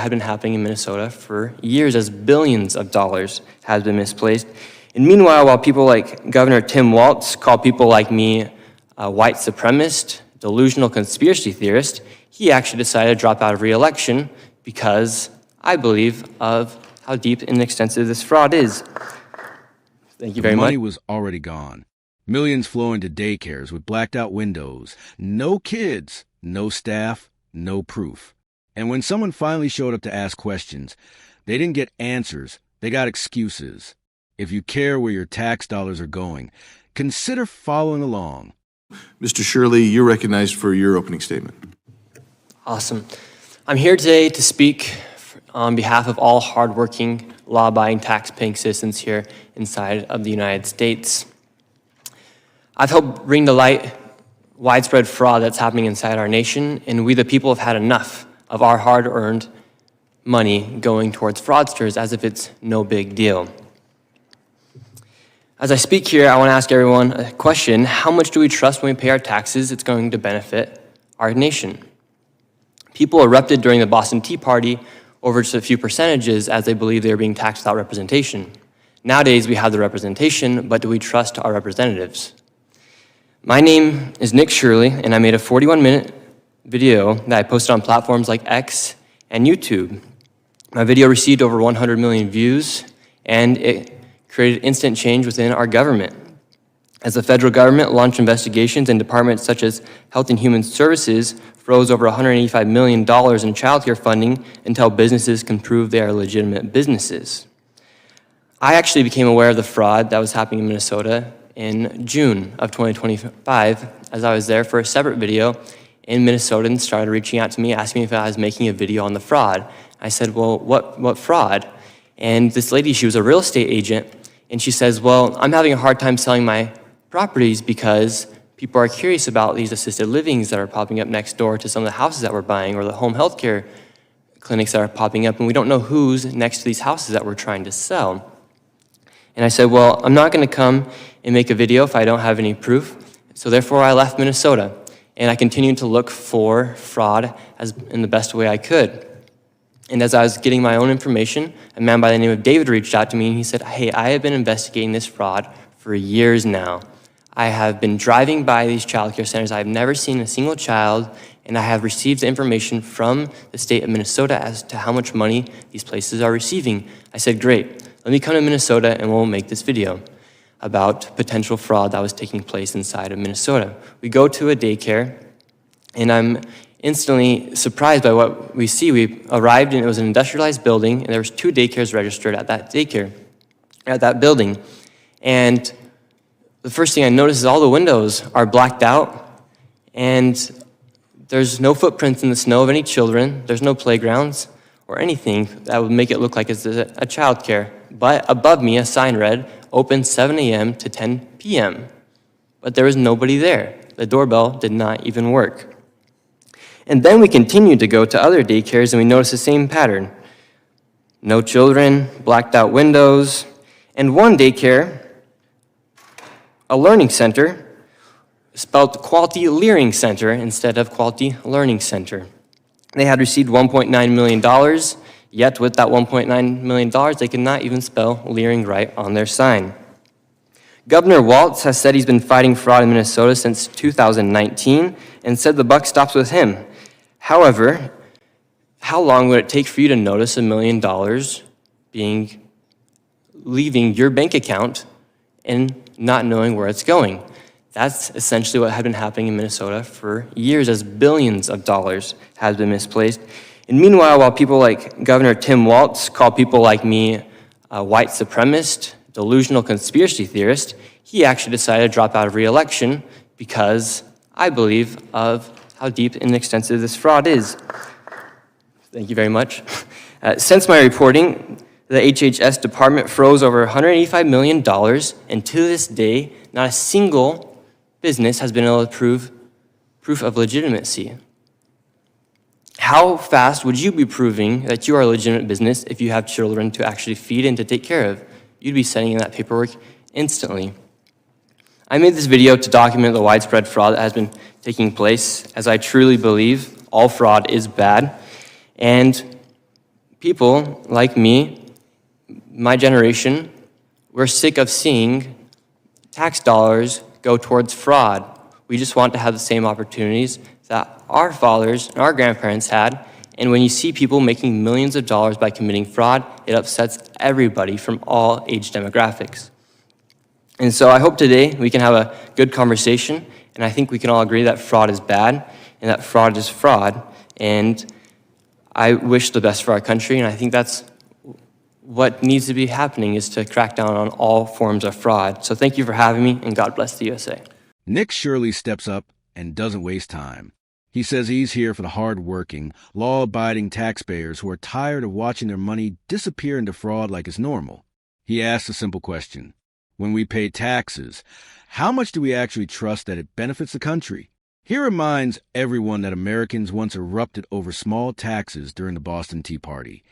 had been happening in Minnesota for years as billions of dollars has been misplaced. And meanwhile, while people like Governor Tim Walz call people like me a white supremacist, delusional conspiracy theorist, he actually decided to drop out of re-election because I believe of how deep and extensive this fraud is. Thank you very much. The money was already gone. Millions flowing to daycares with blacked out windows. No kids, no staff, no proof. And when someone finally showed up to ask questions, they didn't get answers, they got excuses. If you care where your tax dollars are going, consider following along. Mr. Shirley, you're recognized for your opening statement. Awesome. I'm here today to speak on behalf of all hardworking, law-abiding, tax-paying citizens here inside of the United States. I've helped bring to light widespread fraud that's happening inside our nation, and we the people have had enough of our hard-earned money going towards fraudsters as if it's no big deal. As I speak here, I want to ask everyone a question. How much do we trust when we pay our taxes it's going to benefit our nation? People erupted during the Boston Tea Party over just a few percentages as they believed they were being taxed without representation. Nowadays, we have the representation, but do we trust our representatives? My name is Nick Shirley, and I made a 41-minute video that I posted on platforms like X and YouTube. My video received over 100 million views, and it created instant change within our government. As the federal government launched investigations and departments such as Health and Human Services froze over $185 million in child care funding until businesses can prove they are legitimate businesses. I actually became aware of the fraud that was happening in Minnesota in June of 2025 as I was there for a separate video, and Minnesotans started reaching out to me, asking me if I was making a video on the fraud. I said, well, what fraud? And this lady, she was a real estate agent, and she says, well, I'm having a hard time selling my properties because people are curious about these assisted livings that are popping up next door to some of the houses that we're buying, or the home health care clinics that are popping up, and we don't know who's next to these houses that we're trying to sell. And I said, well, I'm not going to come and make a video if I don't have any proof. So therefore, I left Minnesota, and I continued to look for fraud in the best way I could. And as I was getting my own information, a man by the name of David reached out to me, and he said, hey, I have been investigating this fraud for years now. I have been driving by these child care centers. I have never seen a single child, and I have received information from the state of Minnesota as to how much money these places are receiving. I said, great, let me come to Minnesota and we'll make this video about potential fraud that was taking place inside of Minnesota. We go to a daycare, and I'm instantly surprised by what we see. We arrived, and it was an industrialized building, and there was 2 daycares registered at that building. And the first thing I noticed is all the windows are blacked out, and there's no footprints in the snow of any children. There's no playgrounds or anything that would make it look like it's a child care. But above me, a sign read, open 7 a.m. to 10 p.m. But there was nobody there. The doorbell did not even work. And then we continued to go to other daycares, and we noticed the same pattern. No children, blacked out windows, and one daycare, a learning center, spelled Quality Learning Center instead of Quality Learning Center. They had received $1.9 million, yet with that $1.9 million, they could not even spell Leering right on their sign. Governor Walz has said he's been fighting fraud in Minnesota since 2019 and said the buck stops with him. However, how long would it take for you to notice $1 million leaving your bank account and not knowing where it's going? That's essentially what had been happening in Minnesota for years as billions of dollars has been misplaced. And meanwhile, while people like Governor Tim Walz call people like me a white supremacist, delusional conspiracy theorist, he actually decided to drop out of re-election because I believe of how deep and extensive this fraud is. Thank you very much. Since my reporting, the HHS department froze over $185 million, and to this day, not a single business has been able to prove proof of legitimacy. How fast would you be proving that you are a legitimate business if you have children to actually feed and to take care of? You'd be sending in that paperwork instantly. I made this video to document the widespread fraud that has been taking place, as I truly believe all fraud is bad. And People like me, my generation, we're sick of seeing tax dollars go towards fraud. We just want to have the same opportunities that our fathers and our grandparents had. And when you see people making millions of dollars by committing fraud, it upsets everybody from all age demographics. And so I hope today we can have a good conversation, and I think we can all agree that fraud is bad and that fraud is fraud. And I wish the best for our country, and I think that's what needs to be happening, is to crack down on all forms of fraud. So thank you for having me, and God bless the USA. Nick Shirley steps up and doesn't waste time. He says he's here for the hard-working, law-abiding taxpayers who are tired of watching their money disappear into fraud like it's normal. He asks a simple question. When we pay taxes, how much do we actually trust that it benefits the country? He reminds everyone that Americans once erupted over small taxes during the Boston Tea Party.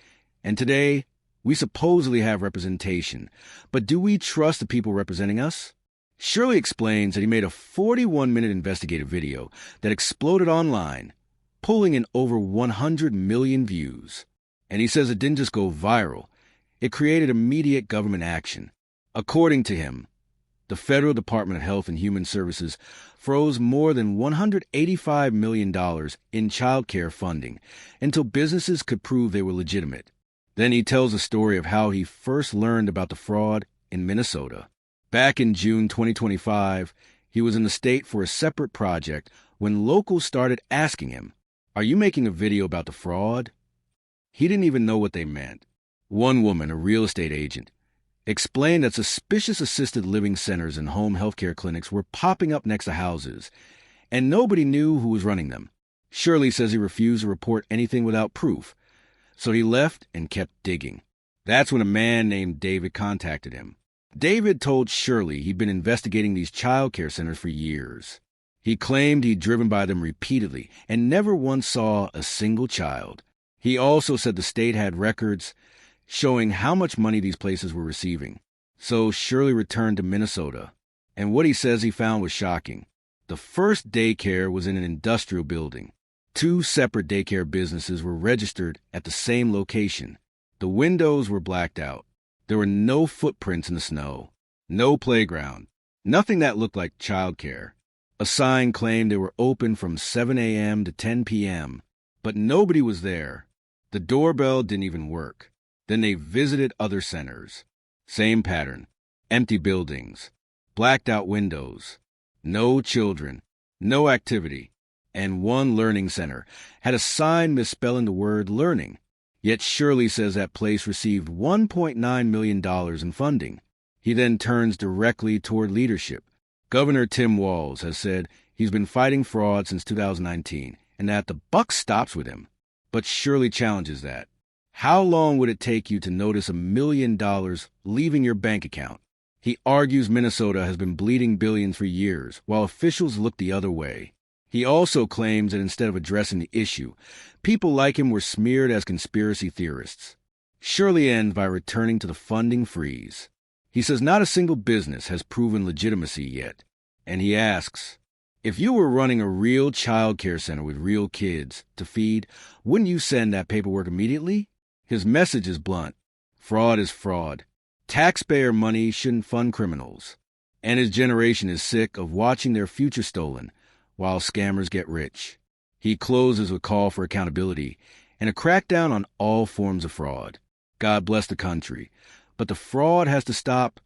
And today, we supposedly have representation. But do we trust the people representing us? Shirley explains that he made a 41-minute investigative video that exploded online, pulling in over 100 million views. And he says it didn't just go viral. It created immediate government action. According to him, the Federal Department of Health and Human Services froze more than $185 million in child care funding until businesses could prove they were legitimate. Then he tells the story of how he first learned about the fraud in Minnesota. Back in June 2025, he was in the state for a separate project when locals started asking him, "Are you making a video about the fraud?" He didn't even know what they meant. One woman, a real estate agent, explained that suspicious assisted living centers and home health care clinics were popping up next to houses, and nobody knew who was running them. Shirley says he refused to report anything without proof, so he left and kept digging. That's when a man named David contacted him. David told Shirley he'd been investigating these child care centers for years. He claimed he'd driven by them repeatedly and never once saw a single child. He also said the state had records showing how much money these places were receiving. So Shirley returned to Minnesota, and what he says he found was shocking. The first daycare was in an industrial building. 2 separate daycare businesses were registered at the same location. The windows were blacked out. There were no footprints in the snow, no playground, nothing that looked like childcare. A sign claimed they were open from 7 a.m. to 10 p.m., but nobody was there. The doorbell didn't even work. Then they visited other centers. Same pattern. Empty buildings, blacked out windows, no children, no activity, and one learning center had a sign misspelling the word learning. Yet Shirley says that place received $1.9 million in funding. He then turns directly toward leadership. Governor Tim Walz has said he's been fighting fraud since 2019 and that the buck stops with him. But Shirley challenges that. How long would it take you to notice $1 million leaving your bank account? He argues Minnesota has been bleeding billions for years, while officials look the other way. He also claims that instead of addressing the issue, people like him were smeared as conspiracy theorists. Shirley ends by returning to the funding freeze. He says not a single business has proven legitimacy yet. And he asks, if you were running a real child care center with real kids to feed, wouldn't you send that paperwork immediately? His message is blunt. Fraud is fraud. Taxpayer money shouldn't fund criminals. And his generation is sick of watching their future stolen while scammers get rich. He closes with a call for accountability and a crackdown on all forms of fraud. God bless the country, but the fraud has to stop